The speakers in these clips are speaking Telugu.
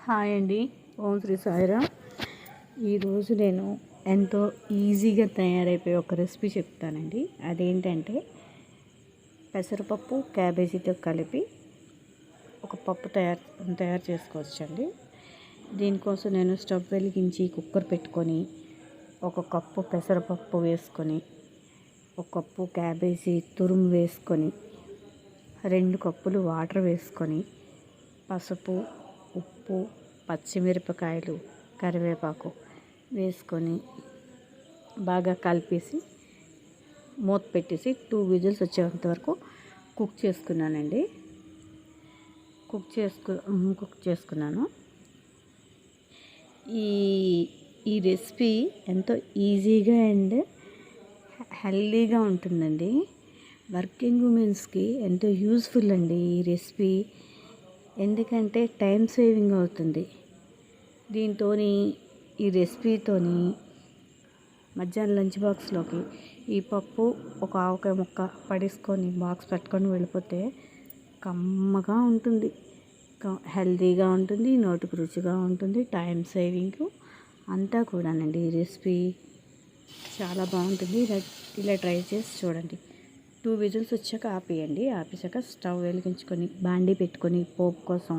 హాయ్ అండి. ఓం శ్రీ సాయిరామ్. ఈరోజు నేను ఎంతో ఈజీగా తయారైపోయే ఒక రెసిపీ చెప్తానండి. అదేంటంటే పెసరపప్పు క్యాబేజీతో కలిపి ఒక పప్పు తయారు చేసుకోవచ్చండి. దీనికోసం నేను స్టవ్ వెలిగించి కుక్కర్ పెట్టుకొని ఒక కప్పు పెసరపప్పు వేసుకొని ఒక కప్పు క్యాబేజీ తురుము వేసుకొని 2 కప్పులు వాటర్ వేసుకొని పసుపు, ఉప్పు, పచ్చిమిరపకాయలు, కరివేపాకు వేసుకొని బాగా కలిపేసి మూత పెట్టేసి 2 విజిల్స్ వచ్చేంత వరకు కుక్ చేసుకున్నానండి. కుక్ చేసుకున్నాను. ఈ రెసిపీ ఎంతో ఈజీగా అండ్ హెల్దీగా ఉంటుందండి. వర్కింగ్ ఉమెన్స్కి ఎంతో యూస్ఫుల్ అండి ఈ రెసిపీ. ఎందుకంటే టైం సేవింగ్ అవుతుంది. ఈ రెసిపీతోని మధ్యాహ్నం లంచ్ బాక్స్లోకి ఈ పప్పు ఒక ఆవకాయ ముక్క పడేసుకొని బాక్స్ పెట్టుకొని వెళ్ళిపోతే కమ్మగా ఉంటుంది, హెల్తీగా ఉంటుంది, నోటికి రుచిగా ఉంటుంది, టైం సేవింగ్ అంతా కూడానండి. ఈ రెసిపీ చాలా బాగుంటుంది. ఇలా ట్రై చేసి చూడండి. 2 విజిల్స్ వచ్చాక ఆపేయండి. ఆపేసాక స్టవ్ వెలిగించుకొని బాండీ పెట్టుకొని పోపు కోసం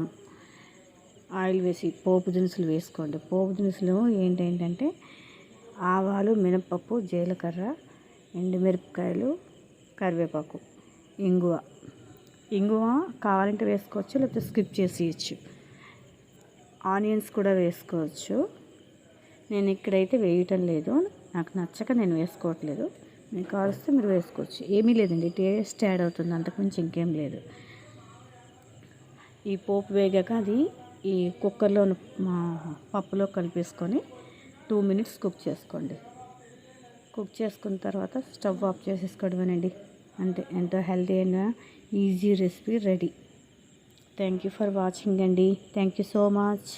ఆయిల్ వేసి పోపు దినుసులు వేసుకోండి. పోపు దినుసులు ఏంటంటే ఆవాలు, మినపప్పు, జీలకర్ర, ఎండుమిరపకాయలు, కరివేపాకు, ఇంగువ కావాలంటే వేసుకోవచ్చు, లేకపోతే స్కిప్ చేసేయచ్చు. ఆనియన్స్ కూడా వేసుకోవచ్చు. నేను ఇక్కడైతే వేయటం లేదు, నాకు నచ్చక నేను వేసుకోవట్లేదు. మీకు కావలిస్తే మీరు వేసుకోవచ్చు. ఏమీ లేదండి, టేస్ట్ యాడ్ అవుతుంది, అంతకుమించి ఇంకేం లేదు. ఈ పోపు వేగాక అది ఈ కుక్కర్లో పప్పులో కలిపేసుకొని 2 మినిట్స్ కుక్ చేసుకోండి. కుక్ చేసుకున్న తర్వాత స్టవ్ ఆఫ్ చేసేసుకోవడమేనండి. అంతే, ఎంతో హెల్తీ అయిన easy recipe ready. Thank you for watching అండి. Thank you so much.